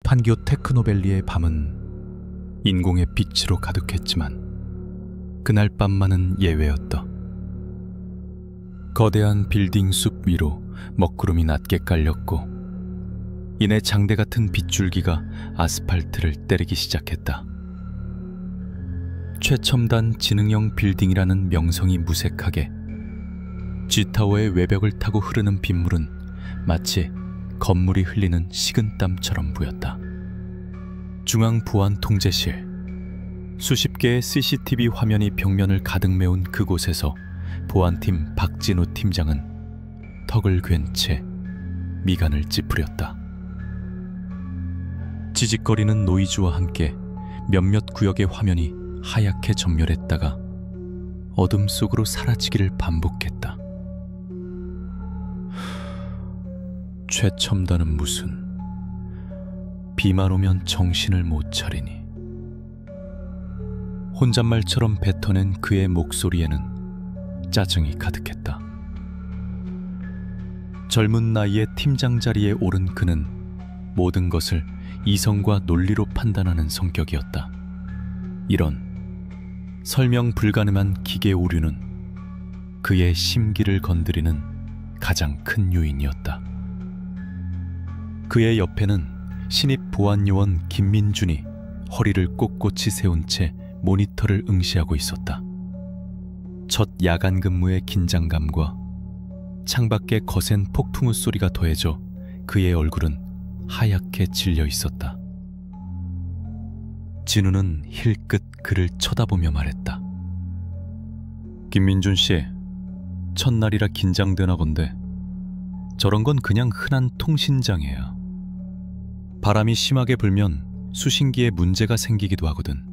판교 테크노밸리의 밤은 인공의 빛으로 가득했지만 그날 밤만은 예외였다. 거대한 빌딩 숲 위로 먹구름이 낮게 깔렸고 이내 장대 같은 빗줄기가 아스팔트를 때리기 시작했다. 최첨단 지능형 빌딩이라는 명성이 무색하게 G타워의 외벽을 타고 흐르는 빗물은 마치 건물이 흘리는 식은땀처럼 보였다. 중앙 보안 통제실, 수십 개의 CCTV 화면이 벽면을 가득 메운 그곳에서 보안팀 박진우 팀장은 턱을 괜 채 미간을 찌푸렸다. 지직거리는 노이즈와 함께 몇몇 구역의 화면이 하얗게 점멸했다가 어둠 속으로 사라지기를 반복했다. 최첨단은 무슨, 비만 오면 정신을 못 차리니. 혼잣말처럼 뱉어낸 그의 목소리에는 짜증이 가득했다. 젊은 나이에 팀장 자리에 오른 그는 모든 것을 이성과 논리로 판단하는 성격이었다. 이런 설명 불가능한 기계 오류는 그의 심기를 건드리는 가장 큰 요인이었다. 그의 옆에는 신입 보안요원 김민준이 허리를 꼿꼿이 세운 채 모니터를 응시하고 있었다. 첫 야간 근무의 긴장감과 창밖의 거센 폭풍우 소리가 더해져 그의 얼굴은 하얗게 질려 있었다. 진우는 힐끗 그를 쳐다보며 말했다. 김민준 씨, 첫날이라 긴장되나 본데 저런 건 그냥 흔한 통신장애야. 바람이 심하게 불면 수신기에 문제가 생기기도 하거든.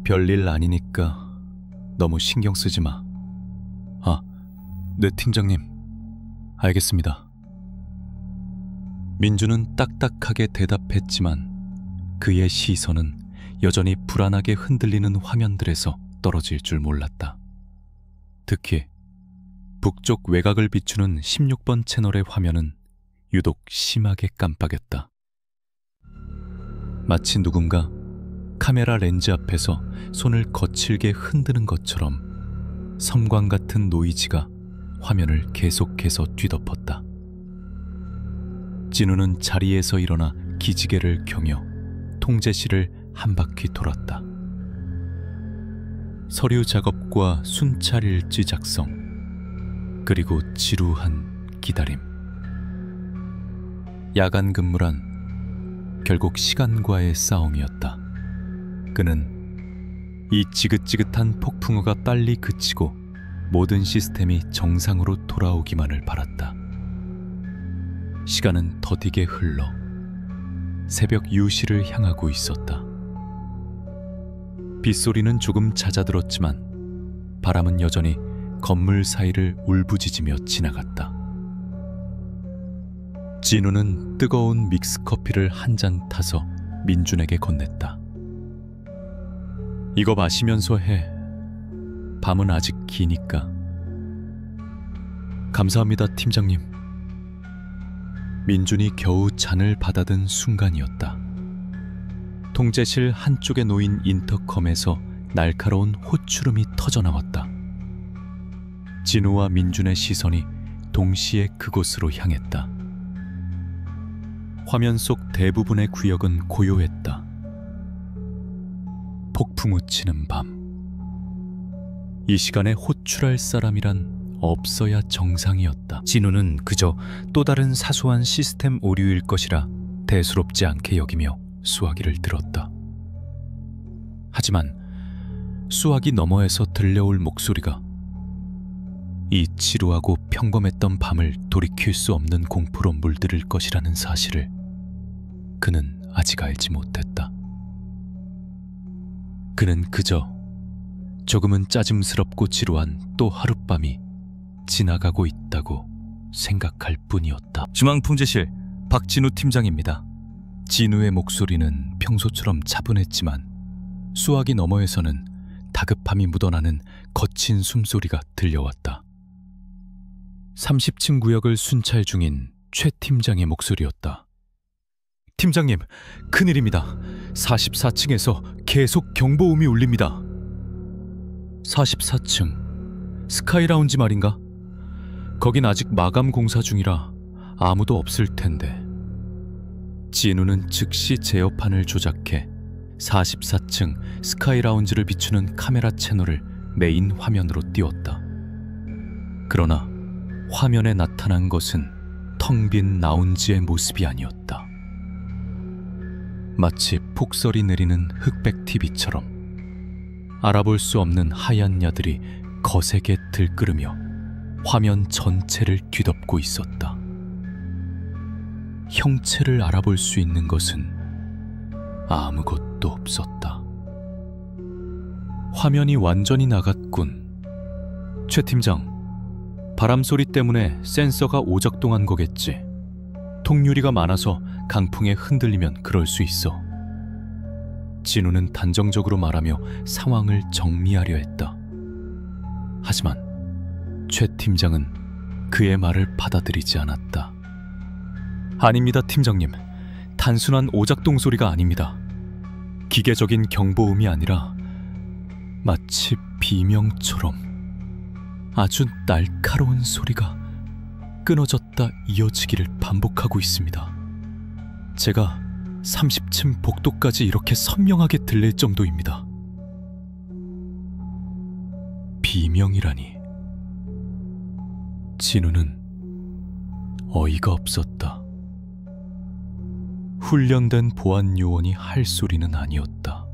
별일 아니니까 너무 신경 쓰지 마. 아, 네 팀장님. 알겠습니다. 민주는 딱딱하게 대답했지만 그의 시선은 여전히 불안하게 흔들리는 화면들에서 떨어질 줄 몰랐다. 특히 북쪽 외곽을 비추는 16번 채널의 화면은 유독 심하게 깜빡였다. 마치 누군가 카메라 렌즈 앞에서 손을 거칠게 흔드는 것처럼 섬광 같은 노이즈가 화면을 계속해서 뒤덮었다. 진우는 자리에서 일어나 기지개를 겨며 통제실을 한 바퀴 돌았다. 서류 작업과 순찰일지 작성, 그리고 지루한 기다림. 야간 근무란 결국 시간과의 싸움이었다. 그는 이 지긋지긋한 폭풍우가 빨리 그치고 모든 시스템이 정상으로 돌아오기만을 바랐다. 시간은 더디게 흘러 새벽 유시를 향하고 있었다. 빗소리는 조금 잦아들었지만 바람은 여전히 건물 사이를 울부짖으며 지나갔다. 진우는 뜨거운 믹스커피를 한 잔 타서 민준에게 건넸다. 이거 마시면서 해. 밤은 아직 기니까. 감사합니다, 팀장님. 민준이 겨우 잔을 받아든 순간이었다. 통제실 한쪽에 놓인 인터컴에서 날카로운 호출음이 터져나왔다. 진우와 민준의 시선이 동시에 그곳으로 향했다. 화면 속 대부분의 구역은 고요했다. 폭풍우 치는 밤. 이 시간에 호출할 사람이란 없어야 정상이었다. 진우는 그저 또 다른 사소한 시스템 오류일 것이라 대수롭지 않게 여기며 수화기를 들었다. 하지만 수화기 너머에서 들려올 목소리가 이 지루하고 평범했던 밤을 돌이킬 수 없는 공포로 물들일 것이라는 사실을 그는 아직 알지 못했다. 그는 그저 조금은 짜증스럽고 지루한 또 하룻밤이 지나가고 있다고 생각할 뿐이었다. 중앙통제실 박진우 팀장입니다. 진우의 목소리는 평소처럼 차분했지만 수화기 너머에서는 다급함이 묻어나는 거친 숨소리가 들려왔다. 30층 구역을 순찰 중인 최 팀장의 목소리였다. 팀장님, 큰일입니다. 44층에서 계속 경보음이 울립니다. 44층, 스카이라운지 말인가? 거긴 아직 마감 공사 중이라 아무도 없을 텐데. 진우는 즉시 제어판을 조작해 44층 스카이라운지를 비추는 카메라 채널을 메인 화면으로 띄웠다. 그러나 화면에 나타난 것은 텅 빈 라운지의 모습이 아니었다. 마치 폭설이 내리는 흑백 TV처럼 알아볼 수 없는 하얀 야들이 거세게 들끓으며 화면 전체를 뒤덮고 있었다. 형체를 알아볼 수 있는 것은 아무것도 없었다. 화면이 완전히 나갔군. 최 팀장, 바람 소리 때문에 센서가 오작동한 거겠지. 통유리가 많아서 강풍에 흔들리면 그럴 수 있어. 진우는 단정적으로 말하며 상황을 정리하려 했다. 하지만 최 팀장은 그의 말을 받아들이지 않았다. 아닙니다, 팀장님. 단순한 오작동 소리가 아닙니다. 기계적인 경보음이 아니라 마치 비명처럼 아주 날카로운 소리가 끊어졌다 이어지기를 반복하고 있습니다. 제가 30층 복도까지 이렇게 선명하게 들릴 정도입니다. 비명이라니. 진우는 어이가 없었다. 훈련된 보안 요원이 할 소리는 아니었다.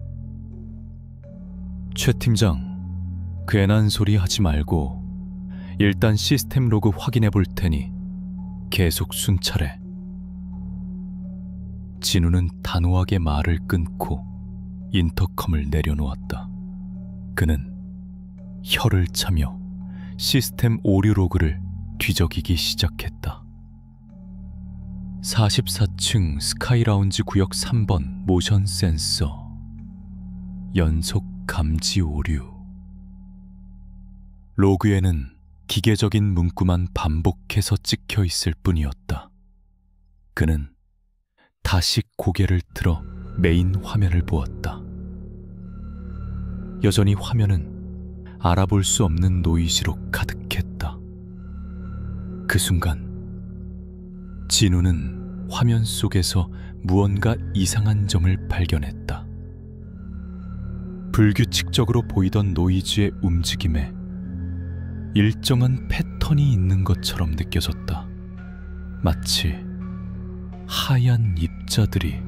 최 팀장, 괜한 소리 하지 말고 일단 시스템 로그 확인해 볼 테니 계속 순찰해. 진우는 단호하게 말을 끊고 인터컴을 내려놓았다. 그는 혀를 차며 시스템 오류 로그를 뒤적이기 시작했다. 44층 스카이라운지 구역 3번 모션 센서 연속 감지 오류. 로그에는 기계적인 문구만 반복해서 찍혀 있을 뿐이었다. 그는 다시 고개를 들어 메인 화면을 보았다. 여전히 화면은 알아볼 수 없는 노이즈로 가득했다. 그 순간 진우는 화면 속에서 무언가 이상한 점을 발견했다. 불규칙적으로 보이던 노이즈의 움직임에 일정한 패턴이 있는 것처럼 느껴졌다. 마치 하얀 입자들이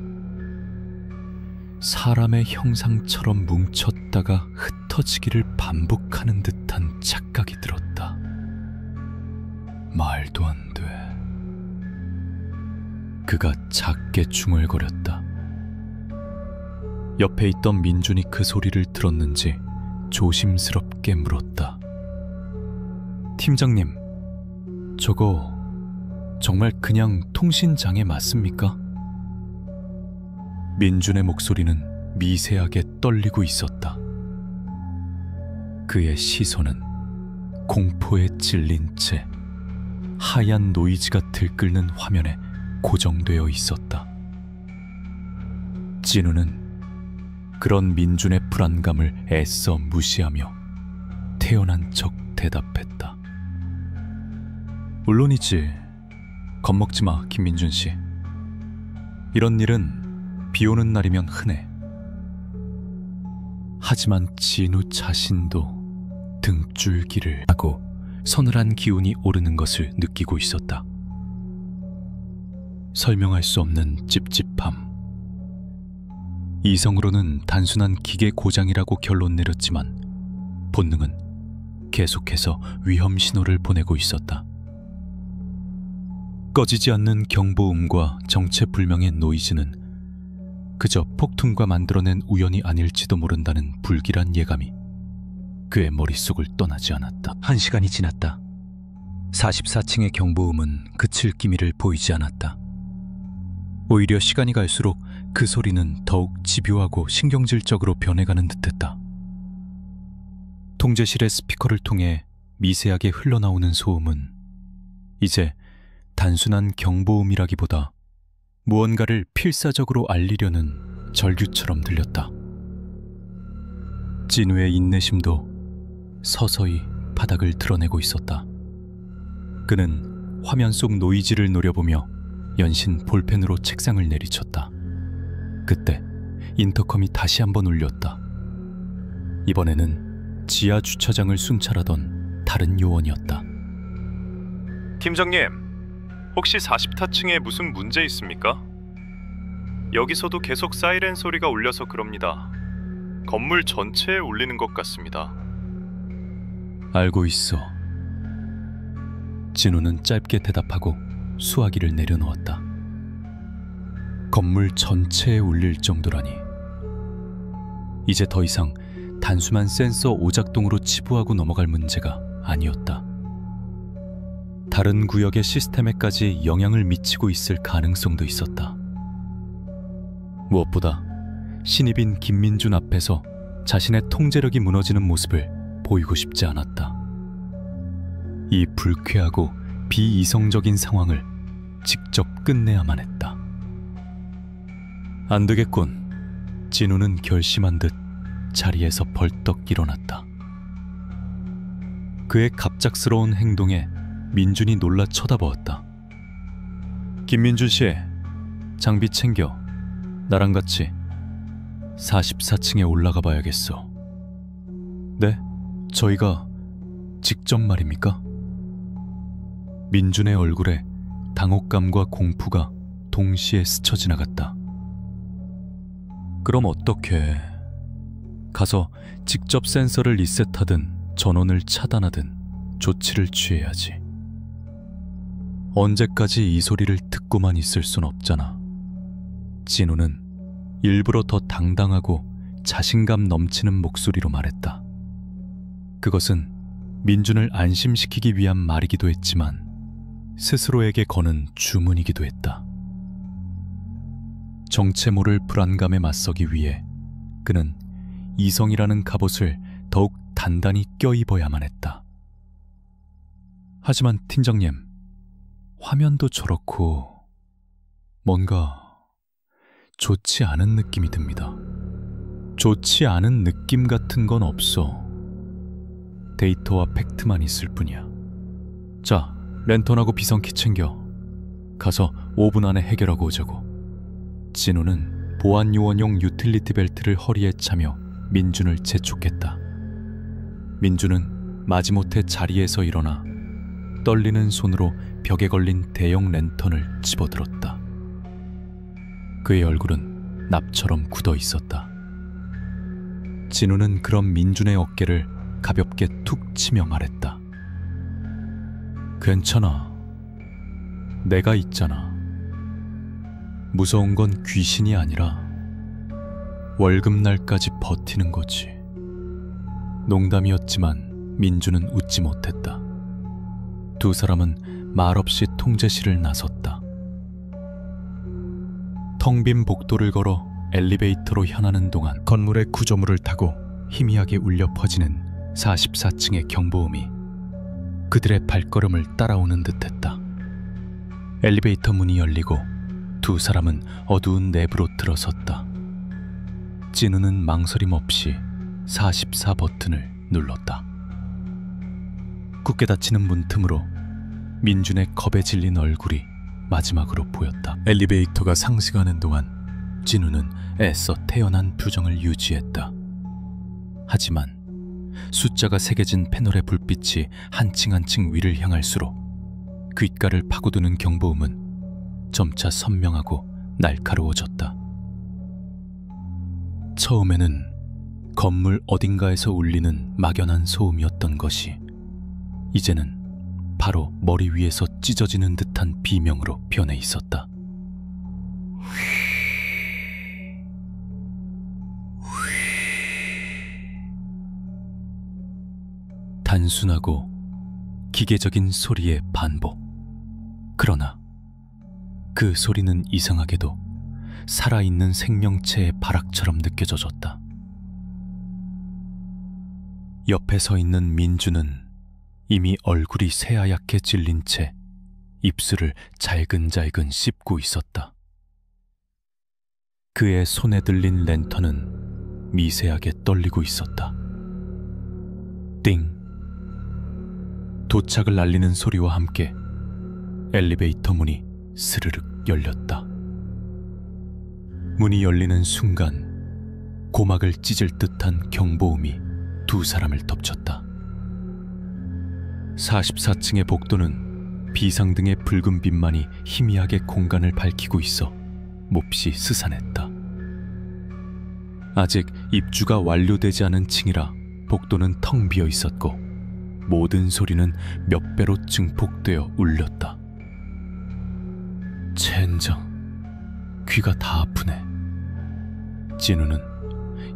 사람의 형상처럼 뭉쳤다가 흩어지기를 반복하는 듯한 착각이 들었다. 말도 안 돼. 그가 작게 중얼거렸다. 옆에 있던 민준이 그 소리를 들었는지 조심스럽게 물었다. 팀장님, 저거 정말 그냥 통신장애 맞습니까? 민준의 목소리는 미세하게 떨리고 있었다. 그의 시선은 공포에 찔린 채 하얀 노이즈가 들끓는 화면에 고정되어 있었다. 진우는 그런 민준의 불안감을 애써 무시하며 태연한 척 대답했다. 물론이지. 겁먹지 마, 김민준 씨. 이런 일은 비 오는 날이면 흔해. 하지만 진우 자신도 등줄기를 하고 서늘한 기운이 오르는 것을 느끼고 있었다. 설명할 수 없는 찝찝함. 이성으로는 단순한 기계 고장이라고 결론 내렸지만 본능은 계속해서 위험 신호를 보내고 있었다. 꺼지지 않는 경보음과 정체불명의 노이즈는 그저 폭풍과 만들어낸 우연이 아닐지도 모른다는 불길한 예감이 그의 머릿속을 떠나지 않았다. 1시간이 지났다. 44층의 경보음은 그칠 기미를 보이지 않았다. 오히려 시간이 갈수록 그 소리는 더욱 집요하고 신경질적으로 변해가는 듯했다. 통제실의 스피커를 통해 미세하게 흘러나오는 소음은 이제 단순한 경보음이라기보다 무언가를 필사적으로 알리려는 절규처럼 들렸다. 진우의 인내심도 서서히 바닥을 드러내고 있었다. 그는 화면 속 노이즈를 노려보며 연신 볼펜으로 책상을 내리쳤다. 그때 인터컴이 다시 한번 울렸다. 이번에는 지하 주차장을 순찰하던 다른 요원이었다. 팀장님, 혹시 40타층에 무슨 문제 있습니까? 여기서도 계속 사이렌 소리가 울려서 그럽니다. 건물 전체에 울리는 것 같습니다. 알고 있어. 진우는 짧게 대답하고 수화기를 내려놓았다. 건물 전체에 울릴 정도라니. 이제 더 이상 단순한 센서 오작동으로 치부하고 넘어갈 문제가 아니었다. 다른 구역의 시스템에까지 영향을 미치고 있을 가능성도 있었다. 무엇보다 신입인 김민준 앞에서 자신의 통제력이 무너지는 모습을 보이고 싶지 않았다. 이 불쾌하고 비이성적인 상황을 직접 끝내야만 했다. 안 되겠군. 진우는 결심한 듯 자리에서 벌떡 일어났다. 그의 갑작스러운 행동에 민준이 놀라 쳐다보았다. 김민준 씨, 장비 챙겨. 나랑 같이 44층에 올라가 봐야겠어. 네? 저희가 직접 말입니까? 민준의 얼굴에 당혹감과 공포가 동시에 스쳐 지나갔다. 그럼 어떻게? 가서 직접 센서를 리셋하든 전원을 차단하든 조치를 취해야지. 언제까지 이 소리를 듣고만 있을 순 없잖아. 진우는 일부러 더 당당하고 자신감 넘치는 목소리로 말했다. 그것은 민준을 안심시키기 위한 말이기도 했지만 스스로에게 거는 주문이기도 했다. 정체 모를 불안감에 맞서기 위해 그는 이성이라는 갑옷을 더욱 단단히 껴입어야만 했다. 하지만 팀장님, 화면도 저렇고 뭔가 좋지 않은 느낌이 듭니다. 좋지 않은 느낌 같은 건 없어. 데이터와 팩트만 있을 뿐이야. 자, 랜턴하고 비성키 챙겨. 가서 5분 안에 해결하고 오자고. 진우는 보안요원용 유틸리티 벨트를 허리에 차며 민준을 재촉했다. 민준은 마지못해 자리에서 일어나 떨리는 손으로 벽에 걸린 대형 랜턴을 집어들었다. 그의 얼굴은 납처럼 굳어 있었다. 진우는 그런 민준의 어깨를 가볍게 툭 치며 말했다. 괜찮아. 내가 있잖아. 무서운 건 귀신이 아니라 월급날까지 버티는 거지. 농담이었지만 민준은 웃지 못했다. 두 사람은 말없이 통제실을 나섰다. 텅 빈 복도를 걸어 엘리베이터로 향하는 동안 건물의 구조물을 타고 희미하게 울려 퍼지는 44층의 경보음이 그들의 발걸음을 따라오는 듯했다. 엘리베이터 문이 열리고 두 사람은 어두운 내부로 들어섰다. 진우는 망설임 없이 44 버튼을 눌렀다. 굳게 닫히는 문틈으로 민준의 겁에 질린 얼굴이 마지막으로 보였다. 엘리베이터가 상승하는 동안 진우는 애써 태연한 표정을 유지했다. 하지만 숫자가 새겨진 패널의 불빛이 한층 한층 위를 향할수록 귓가를 파고드는 경보음은 점차 선명하고 날카로워졌다. 처음에는 건물 어딘가에서 울리는 막연한 소음이었던 것이 이제는 바로 머리 위에서 찢어지는 듯한 비명으로 변해 있었다. 단순하고 기계적인 소리의 반복. 그러나 그 소리는 이상하게도 살아있는 생명체의 발악처럼 느껴져졌다. 옆에 서 있는 민주는 이미 얼굴이 새하얗게 질린 채 입술을 잘근잘근 씹고 있었다. 그의 손에 들린 랜턴은 미세하게 떨리고 있었다. 띵! 도착을 알리는 소리와 함께 엘리베이터 문이 스르륵 열렸다. 문이 열리는 순간 고막을 찢을 듯한 경보음이 두 사람을 덮쳤다. 44층의 복도는 비상등의 붉은 빛만이 희미하게 공간을 밝히고 있어 몹시 스산했다. 아직 입주가 완료되지 않은 층이라 복도는 텅 비어 있었고 모든 소리는 몇 배로 증폭되어 울렸다. 젠장, 귀가 다 아프네. 진우는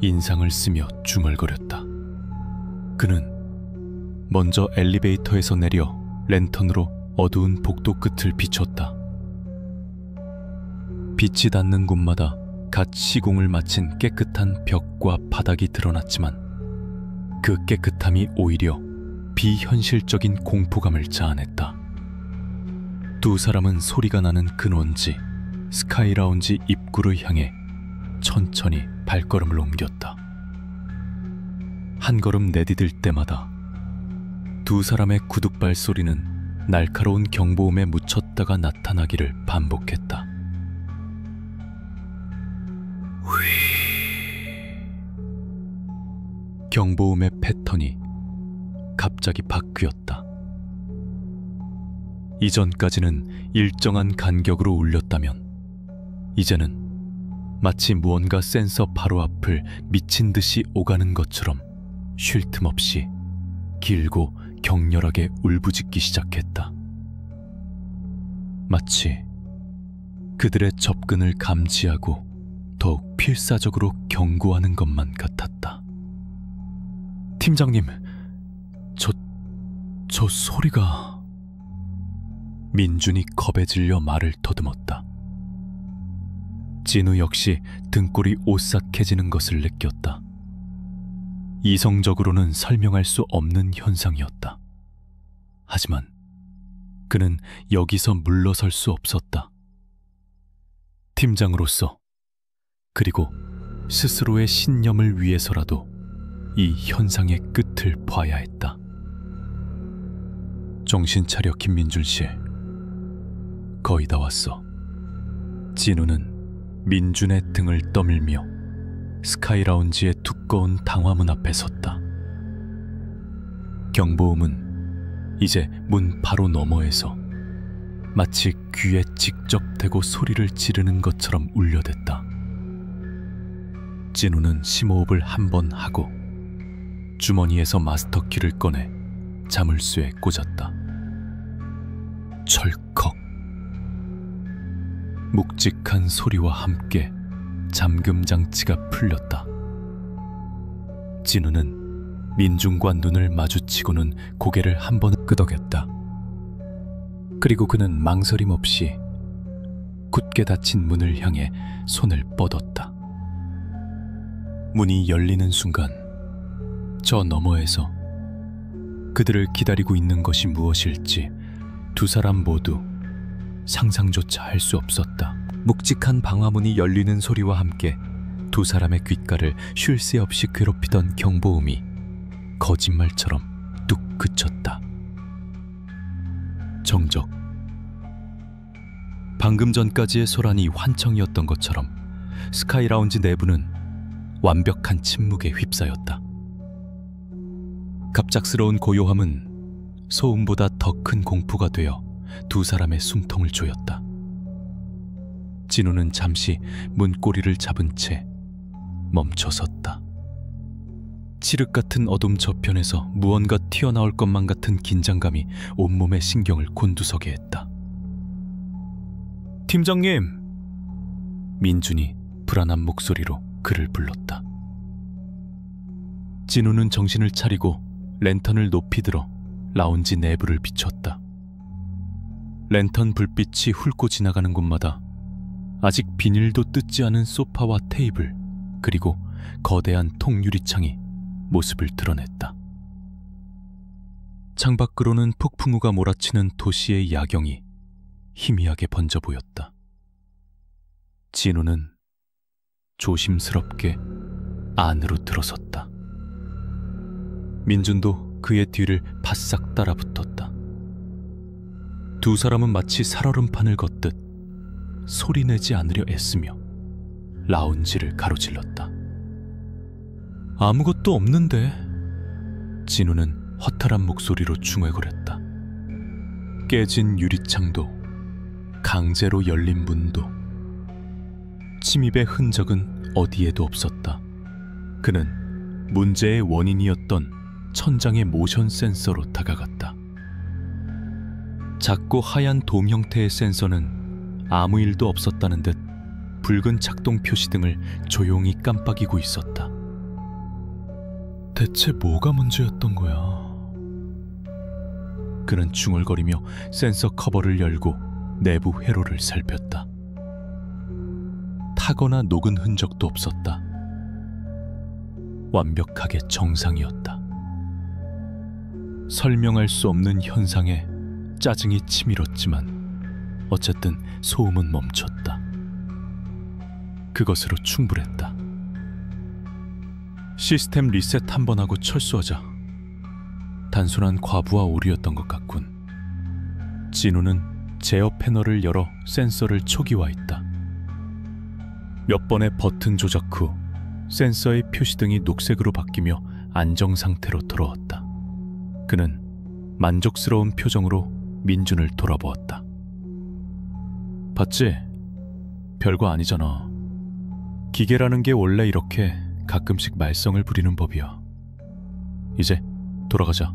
인상을 쓰며 중얼거렸다. 그는 먼저 엘리베이터에서 내려 랜턴으로 어두운 복도 끝을 비췄다. 빛이 닿는 곳마다 갓 시공을 마친 깨끗한 벽과 바닥이 드러났지만 그 깨끗함이 오히려 비현실적인 공포감을 자아냈다. 두 사람은 소리가 나는 근원지 스카이라운지 입구를 향해 천천히 발걸음을 옮겼다. 한 걸음 내디딜 때마다 두 사람의 구둣발 소리는 날카로운 경보음에 묻혔다가 나타나기를 반복했다. 경보음의 패턴이 갑자기 바뀌었다. 이전까지는 일정한 간격으로 울렸다면 이제는 마치 무언가 센서 바로 앞을 미친 듯이 오가는 것처럼 쉴 틈 없이 길고 격렬하게 울부짖기 시작했다. 마치 그들의 접근을 감지하고 더욱 필사적으로 경고하는 것만 같았다. 팀장님, 저 소리가... 민준이 겁에 질려 말을 더듬었다. 진우 역시 등골이 오싹해지는 것을 느꼈다. 이성적으로는 설명할 수 없는 현상이었다. 하지만 그는 여기서 물러설 수 없었다. 팀장으로서 그리고 스스로의 신념을 위해서라도 이 현상의 끝을 봐야 했다. 정신 차려, 김민준 씨. 거의 다 왔어. 진우는 민준의 등을 떠밀며 스카이라운지의 두꺼운 당화문 앞에 섰다. 경보음은 이제 문 바로 너머에서 마치 귀에 직접 대고 소리를 지르는 것처럼 울려댔다. 진우는 심호흡을 한 번 하고 주머니에서 마스터키를 꺼내 자물쇠에 꽂았다. 철컥. 묵직한 소리와 함께 잠금 장치가 풀렸다. 진우는 민준과 눈을 마주치고는 고개를 한 번 끄덕였다. 그리고 그는 망설임 없이 굳게 닫힌 문을 향해 손을 뻗었다. 문이 열리는 순간 저 너머에서 그들을 기다리고 있는 것이 무엇일지 두 사람 모두 상상조차 할 수 없었다. 묵직한 방화문이 열리는 소리와 함께 두 사람의 귓가를 쉴 새 없이 괴롭히던 경보음이 거짓말처럼 뚝 그쳤다. 정적. 방금 전까지의 소란이 환청이었던 것처럼 스카이라운지 내부는 완벽한 침묵에 휩싸였다. 갑작스러운 고요함은 소음보다 더 큰 공포가 되어 두 사람의 숨통을 조였다. 진우는 잠시 문고리를 잡은 채 멈춰섰다. 칠흑 같은 어둠 저편에서 무언가 튀어나올 것만 같은 긴장감이 온몸의 신경을 곤두서게 했다. 팀장님! 민준이 불안한 목소리로 그를 불렀다. 진우는 정신을 차리고 랜턴을 높이 들어 라운지 내부를 비췄다. 랜턴 불빛이 훑고 지나가는 곳마다 아직 비닐도 뜯지 않은 소파와 테이블, 그리고 거대한 통유리창이 모습을 드러냈다. 창밖으로는 폭풍우가 몰아치는 도시의 야경이 희미하게 번져 보였다. 진우는 조심스럽게 안으로 들어섰다. 민준도 그의 뒤를 바싹 따라붙었다. 두 사람은 마치 살얼음판을 걷듯 소리내지 않으려 애쓰며 라운지를 가로질렀다. 아무것도 없는데. 진우는 허탈한 목소리로 중얼거렸다. 깨진 유리창도, 강제로 열린 문도, 침입의 흔적은 어디에도 없었다. 그는 문제의 원인이었던 천장의 모션 센서로 다가갔다. 작고 하얀 돔 형태의 센서는 아무 일도 없었다는 듯 붉은 작동 표시등을 조용히 깜빡이고 있었다. 대체 뭐가 문제였던 거야? 그는 중얼거리며 센서 커버를 열고 내부 회로를 살폈다. 타거나 녹은 흔적도 없었다. 완벽하게 정상이었다. 설명할 수 없는 현상에 짜증이 치밀었지만 어쨌든 소음은 멈췄다. 그것으로 충분했다. 시스템 리셋 한번 하고 철수하자. 단순한 과부하 오류였던 것 같군. 진우는 제어 패널을 열어 센서를 초기화했다. 몇 번의 버튼 조작 후 센서의 표시등이 녹색으로 바뀌며 안정 상태로 돌아왔다. 그는 만족스러운 표정으로 민준을 돌아보았다. 봤지? 별거 아니잖아. 기계라는 게 원래 이렇게 가끔씩 말썽을 부리는 법이야. 이제 돌아가자.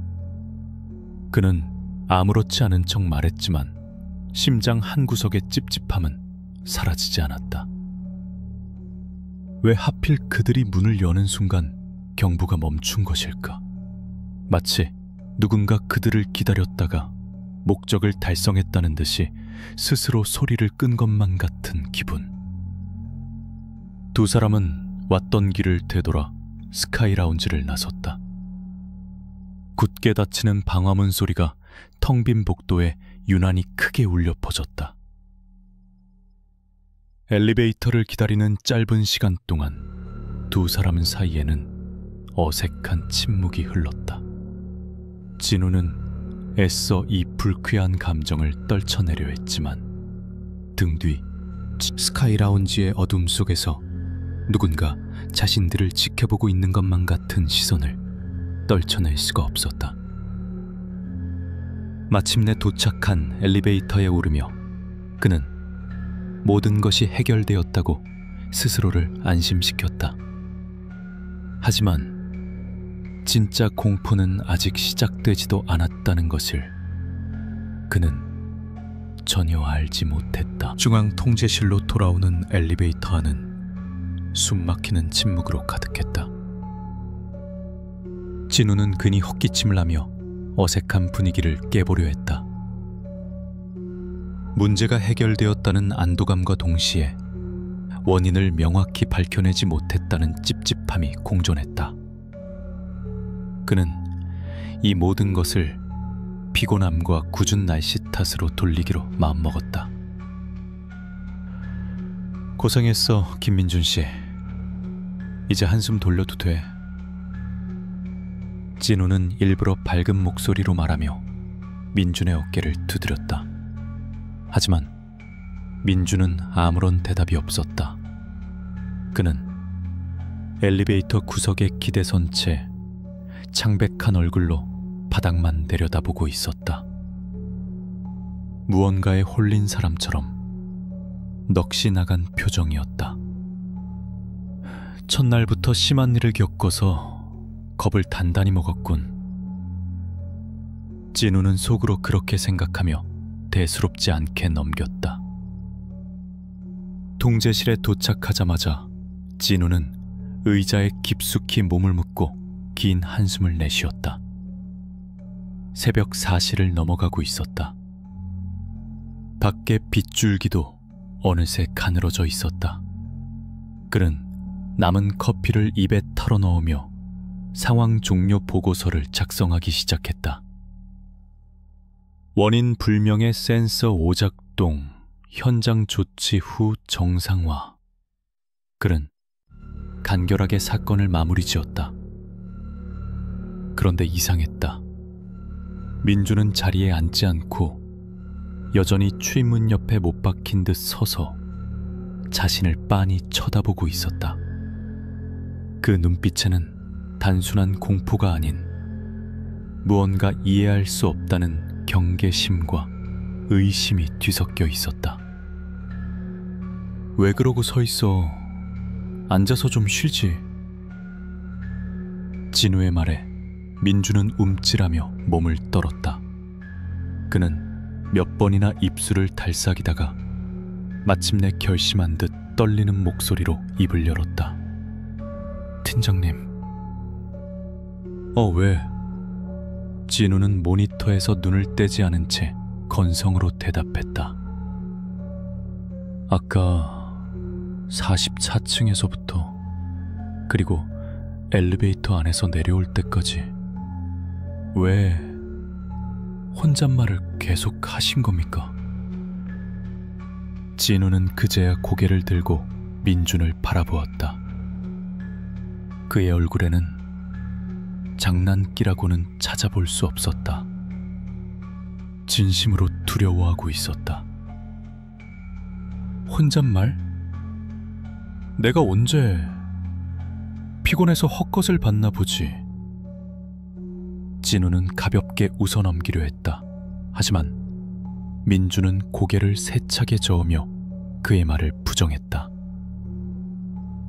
그는 아무렇지 않은 척 말했지만 심장 한구석의 찝찝함은 사라지지 않았다. 왜 하필 그들이 문을 여는 순간 경부가 멈춘 것일까? 마치 누군가 그들을 기다렸다가 목적을 달성했다는 듯이 스스로 소리를 끈 것만 같은 기분. 두 사람은 왔던 길을 되돌아 스카이 라운지를 나섰다. 굳게 닫히는 방화문 소리가 텅 빈 복도에 유난히 크게 울려 퍼졌다. 엘리베이터를 기다리는 짧은 시간 동안 두 사람 사이에는 어색한 침묵이 흘렀다. 진우는 애써 이 불쾌한 감정을 떨쳐내려 했지만 등 뒤 스카이 라운지의 어둠 속에서 누군가 자신들을 지켜보고 있는 것만 같은 시선을 떨쳐낼 수가 없었다. 마침내 도착한 엘리베이터에 오르며 그는 모든 것이 해결되었다고 스스로를 안심시켰다. 하지만 진짜 공포는 아직 시작되지도 않았다는 것을 그는 전혀 알지 못했다. 중앙 통제실로 돌아오는 엘리베이터 안은 숨막히는 침묵으로 가득했다. 진우는 괜히 헛기침을 하며 어색한 분위기를 깨보려 했다. 문제가 해결되었다는 안도감과 동시에 원인을 명확히 밝혀내지 못했다는 찝찝함이 공존했다. 그는 이 모든 것을 피곤함과 궂은 날씨 탓으로 돌리기로 마음먹었다. 고생했어, 김민준 씨. 이제 한숨 돌려도 돼. 진우는 일부러 밝은 목소리로 말하며 민준의 어깨를 두드렸다. 하지만 민준은 아무런 대답이 없었다. 그는 엘리베이터 구석에 기대선 채 창백한 얼굴로 바닥만 내려다보고 있었다. 무언가에 홀린 사람처럼 넋이 나간 표정이었다. 첫날부터 심한 일을 겪어서 겁을 단단히 먹었군. 진우는 속으로 그렇게 생각하며 대수롭지 않게 넘겼다. 통제실에 도착하자마자 진우는 의자에 깊숙이 몸을 묻고 긴 한숨을 내쉬었다. 새벽 4시를 넘어가고 있었다. 밖에 빗줄기도 어느새 가늘어져 있었다. 그는 남은 커피를 입에 털어넣으며 상황 종료 보고서를 작성하기 시작했다. 원인 불명의 센서 오작동, 현장 조치 후 정상화. 그는 간결하게 사건을 마무리 지었다. 그런데 이상했다. 민주는 자리에 앉지 않고 여전히 출입문 옆에 못 박힌 듯 서서 자신을 빤히 쳐다보고 있었다. 그 눈빛에는 단순한 공포가 아닌 무언가 이해할 수 없다는 경계심과 의심이 뒤섞여 있었다. 왜 그러고 서 있어? 앉아서 좀 쉬지. 진우의 말에 민주는 움찔하며 몸을 떨었다. 그는 몇 번이나 입술을 달싹이다가 마침내 결심한 듯 떨리는 목소리로 입을 열었다. 팀장님. 왜? 진우는 모니터에서 눈을 떼지 않은 채 건성으로 대답했다. 아까 44층에서부터 그리고 엘리베이터 안에서 내려올 때까지 왜 혼잣말을 계속 하신 겁니까? 진우는 그제야 고개를 들고 민준을 바라보았다. 그의 얼굴에는 장난기라고는 찾아볼 수 없었다. 진심으로 두려워하고 있었다. 혼잣말? 내가 언제 피곤해서 헛것을 봤나 보지. 진우는 가볍게 웃어넘기려 했다. 하지만 민주는 고개를 세차게 저으며 그의 말을 부정했다.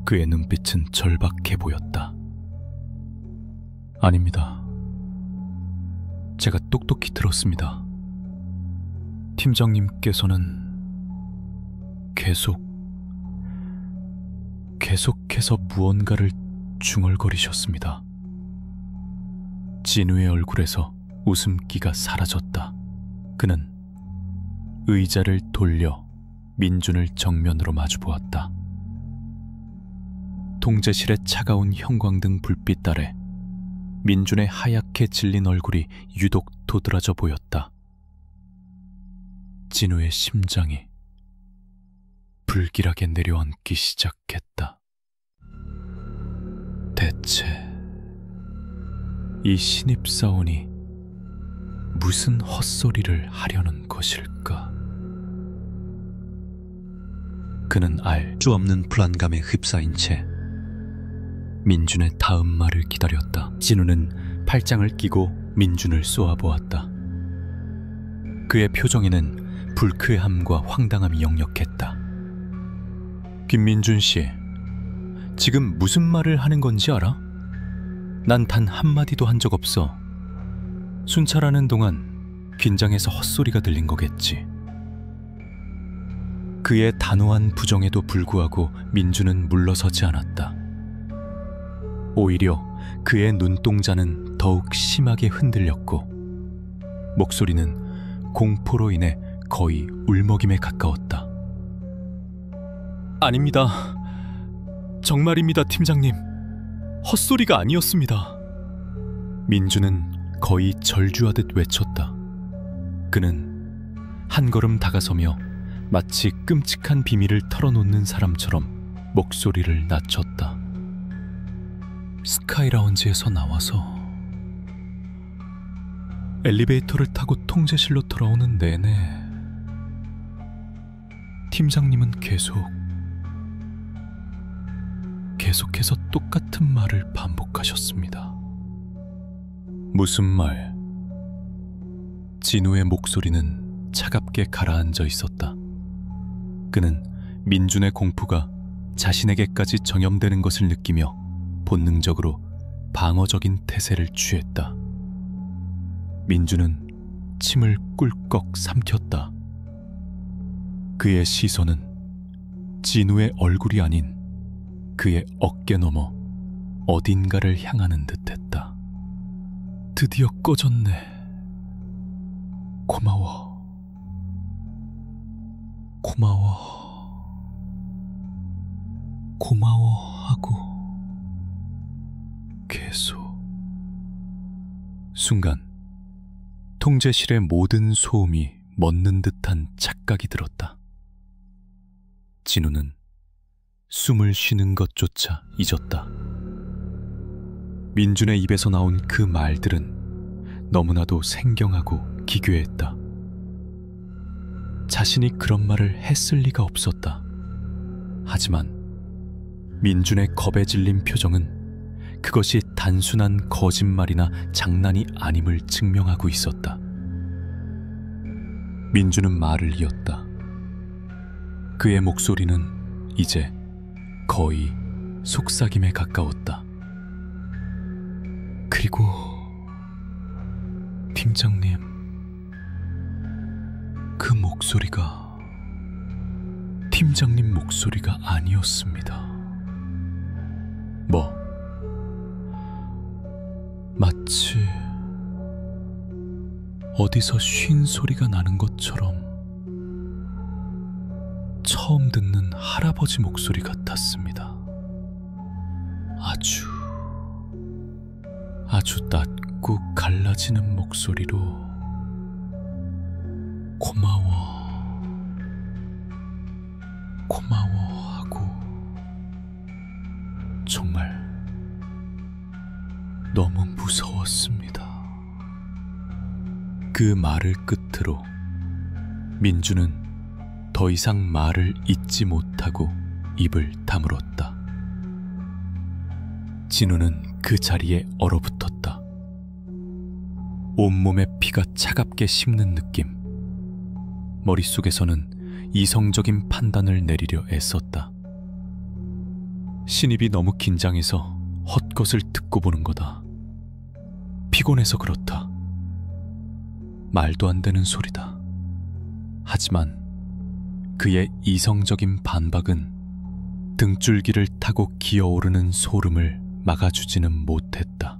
그의 눈빛은 절박해 보였다. 아닙니다. 제가 똑똑히 들었습니다. 팀장님께서는 계속해서 무언가를 중얼거리셨습니다. 진우의 얼굴에서 웃음기가 사라졌다. 그는 의자를 돌려 민준을 정면으로 마주보았다. 통제실의 차가운 형광등 불빛 아래 민준의 하얗게 질린 얼굴이 유독 도드라져 보였다. 진우의 심장이 불길하게 내려앉기 시작했다. 대체 이 신입사원이 무슨 헛소리를 하려는 것일까? 그는 알 수 없는 불안감에 휩싸인 채 민준의 다음 말을 기다렸다. 진우는 팔짱을 끼고 민준을 쏘아보았다. 그의 표정에는 불쾌함과 황당함이 역력했다. 김민준 씨, 지금 무슨 말을 하는 건지 알아? 난 단 한마디도 한 적 없어. 순찰하는 동안 긴장해서 헛소리가 들린 거겠지. 그의 단호한 부정에도 불구하고 민준은 물러서지 않았다. 오히려 그의 눈동자는 더욱 심하게 흔들렸고 목소리는 공포로 인해 거의 울먹임에 가까웠다. 아닙니다. 정말입니다, 팀장님. 헛소리가 아니었습니다. 민준은 거의 절주하듯 외쳤다. 그는 한 걸음 다가서며 마치 끔찍한 비밀을 털어놓는 사람처럼 목소리를 낮췄다. 스카이라운지에서 나와서 엘리베이터를 타고 통제실로 돌아오는 내내 팀장님은 계속해서 똑같은 말을 반복하셨습니다. 무슨 말? 진우의 목소리는 차갑게 가라앉아 있었다. 그는 민준의 공포가 자신에게까지 전염되는 것을 느끼며 본능적으로 방어적인 태세를 취했다. 민준은 침을 꿀꺽 삼켰다. 그의 시선은 진우의 얼굴이 아닌 그의 어깨 너머 어딘가를 향하는 듯했다. 드디어 꺼졌네. 고마워 하고 계속. 순간 통제실의 모든 소음이 멎는 듯한 착각이 들었다. 진우는 숨을 쉬는 것조차 잊었다. 민준의 입에서 나온 그 말들은 너무나도 생경하고 기괴했다. 자신이 그런 말을 했을 리가 없었다. 하지만 민준의 겁에 질린 표정은 그것이 단순한 거짓말이나 장난이 아님을 증명하고 있었다. 민준은 말을 이었다. 그의 목소리는 이제 거의 속삭임에 가까웠다. 그리고 팀장님, 그 목소리가 팀장님 목소리가 아니었습니다. 뭐? 마치 어디서 쉰 소리가 나는 것처럼 처음 듣는 할아버지 목소리 같았습니다. 아주 낮고 갈라지는 목소리로 고마워하고 정말 너무 무서웠습니다. 그 말을 끝으로 민주는 더 이상 말을 잇지 못하고 입을 다물었다. 진우는 그 자리에 얼어붙었다. 온몸에 피가 차갑게 식는 느낌. 머릿속에서는 이성적인 판단을 내리려 애썼다. 신입이 너무 긴장해서 헛것을 듣고 보는 거다. 피곤해서 그렇다. 말도 안 되는 소리다. 하지만 그의 이성적인 반박은 등줄기를 타고 기어오르는 소름을 막아주지는 못했다.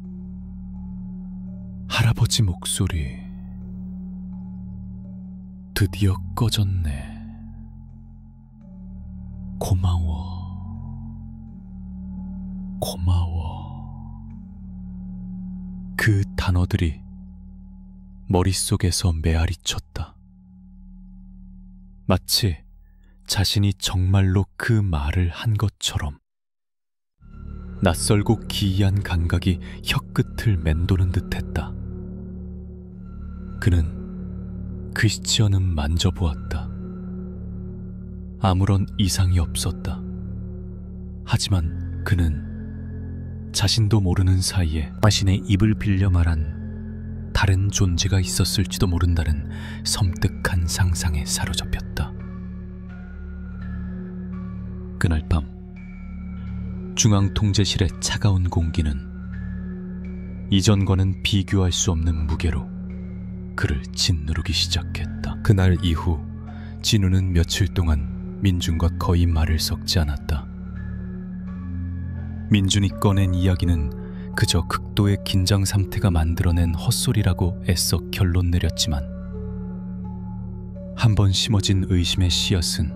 할아버지 목소리 드디어 꺼졌네. 고마워. 그 단어들이 머릿속에서 메아리쳤다. 마치 자신이 정말로 그 말을 한 것처럼 낯설고 기이한 감각이 혀끝을 맴도는 듯했다. 그는 크리스티언은 만져보았다. 아무런 이상이 없었다. 하지만 그는 자신도 모르는 사이에 자신의 입을 빌려 말한 다른 존재가 있었을지도 모른다는 섬뜩한 상상에 사로잡혔다. 그날 밤 중앙통제실의 차가운 공기는 이전과는 비교할 수 없는 무게로 그를 짓누르기 시작했다. 그날 이후 진우는 며칠 동안 민준과 거의 말을 섞지 않았다. 민준이 꺼낸 이야기는 그저 극도의 긴장 상태가 만들어낸 헛소리라고 애써 결론 내렸지만 한 번 심어진 의심의 씨앗은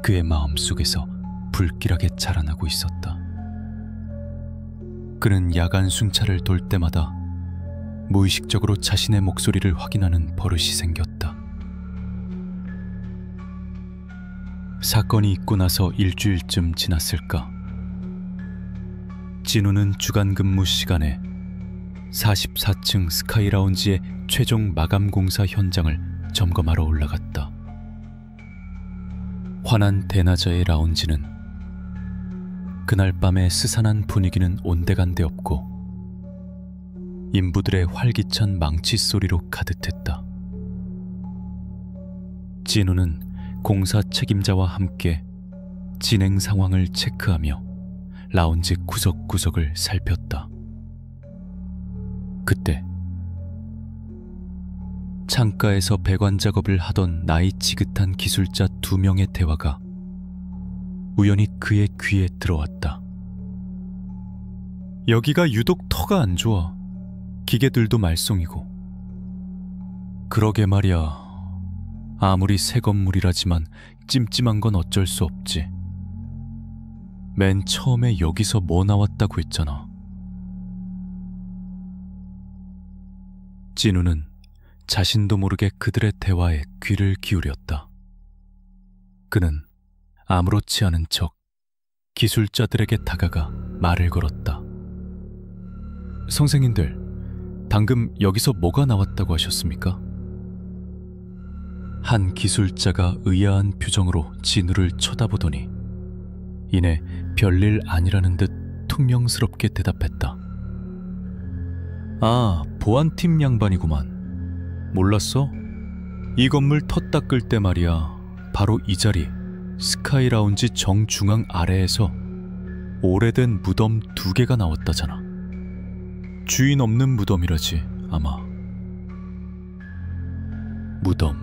그의 마음속에서 불길하게 자라나고 있었다. 그는 야간 순찰을 돌 때마다 무의식적으로 자신의 목소리를 확인하는 버릇이 생겼다. 사건이 있고 나서 일주일쯤 지났을까. 진우는 주간 근무 시간에 44층 스카이 라운지의 최종 마감 공사 현장을 점검하러 올라갔다. 환한 대낮의 라운지는 그날 밤의 스산한 분위기는 온데간데 없고 인부들의 활기찬 망치 소리로 가득했다. 진우는 공사 책임자와 함께 진행 상황을 체크하며 라운지 구석구석을 살폈다. 그때 창가에서 배관 작업을 하던 나이 지긋한 기술자 2명의 대화가 우연히 그의 귀에 들어왔다. 여기가 유독 터가 안 좋아. 기계들도 말썽이고. 그러게 말이야. 아무리 새 건물이라지만 찜찜한 건 어쩔 수 없지. 맨 처음에 여기서 뭐 나왔다고 했잖아. 진우는 자신도 모르게 그들의 대화에 귀를 기울였다. 그는 아무렇지 않은 척 기술자들에게 다가가 말을 걸었다. 선생님들, 방금 여기서 뭐가 나왔다고 하셨습니까? 한 기술자가 의아한 표정으로 진우를 쳐다보더니 이내 별일 아니라는 듯 퉁명스럽게 대답했다. 아, 보안팀 양반이구만. 몰랐어? 이 건물 터 닦을 때 말이야, 바로 이 자리 스카이 라운지 정중앙 아래에서 오래된 무덤 2개가 나왔다잖아. 주인 없는 무덤이라지 아마. 무덤.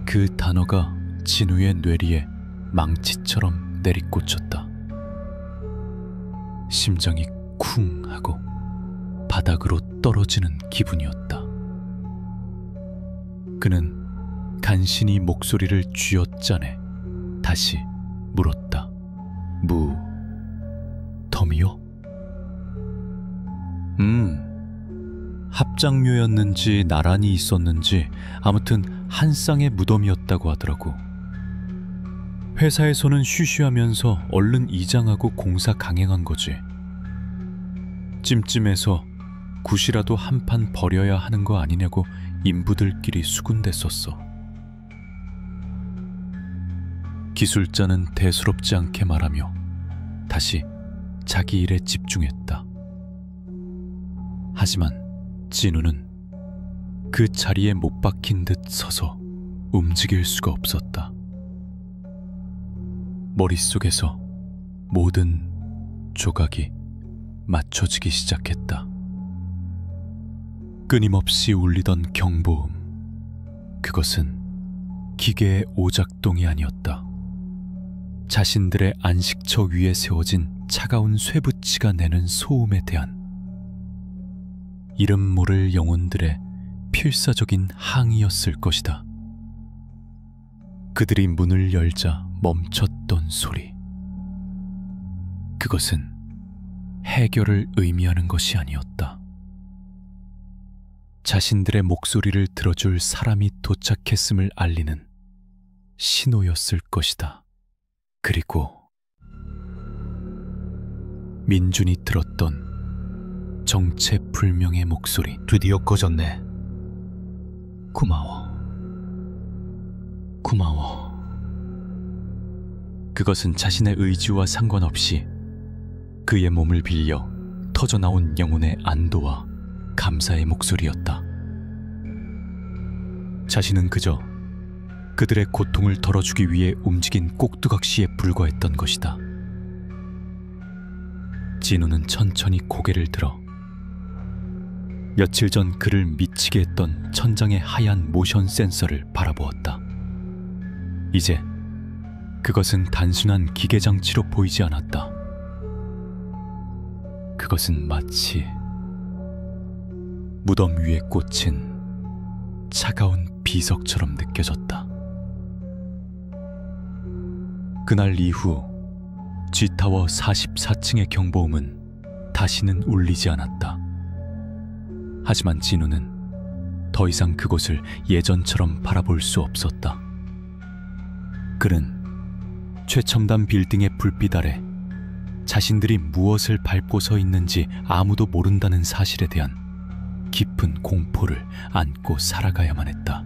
그 단어가 진우의 뇌리에 망치처럼 내리꽂혔다. 심장이 쿵 하고 바닥으로 떨어지는 기분이었다. 그는 간신히 목소리를 쥐어짜내 다시 물었다. 무덤이요? 합장묘였는지 나란히 있었는지 아무튼 한 쌍의 무덤이었다고 하더라고. 회사에서는 쉬쉬하면서 얼른 이장하고 공사 강행한 거지. 찜찜해서 굿이라도 한 판 버려야 하는 거 아니냐고 인부들끼리 수군댔었어. 기술자는 대수롭지 않게 말하며 다시 자기 일에 집중했다. 하지만 진우는 그 자리에 못 박힌 듯 서서 움직일 수가 없었다. 머릿속에서 모든 조각이 맞춰지기 시작했다. 끊임없이 울리던 경보음. 그것은 기계의 오작동이 아니었다. 자신들의 안식처 위에 세워진 차가운 쇠붙이가 내는 소음에 대한 이름 모를 영혼들의 필사적인 항의였을 것이다. 그들이 문을 열자 멈췄던 소리. 그것은 해결을 의미하는 것이 아니었다. 자신들의 목소리를 들어줄 사람이 도착했음을 알리는 신호였을 것이다. 그리고 민준이 들었던 정체불명의 목소리. 드디어 꺼졌네. 고마워. 고마워. 그것은 자신의 의지와 상관없이 그의 몸을 빌려 터져나온 영혼의 안도와 감사의 목소리였다. 자신은 그저 그들의 고통을 덜어주기 위해 움직인 꼭두각시에 불과했던 것이다. 진우는 천천히 고개를 들어 며칠 전 그를 미치게 했던 천장의 하얀 모션 센서를 바라보았다. 이제 그것은 단순한 기계 장치로 보이지 않았다. 그것은 마치 무덤 위에 꽂힌 차가운 비석처럼 느껴졌다. 그날 이후 G타워 44층의 경보음은 다시는 울리지 않았다. 하지만 진우는 더 이상 그곳을 예전처럼 바라볼 수 없었다. 그는 최첨단 빌딩의 불빛 아래 자신들이 무엇을 밟고 서 있는지 아무도 모른다는 사실에 대한 깊은 공포를 안고 살아가야만 했다.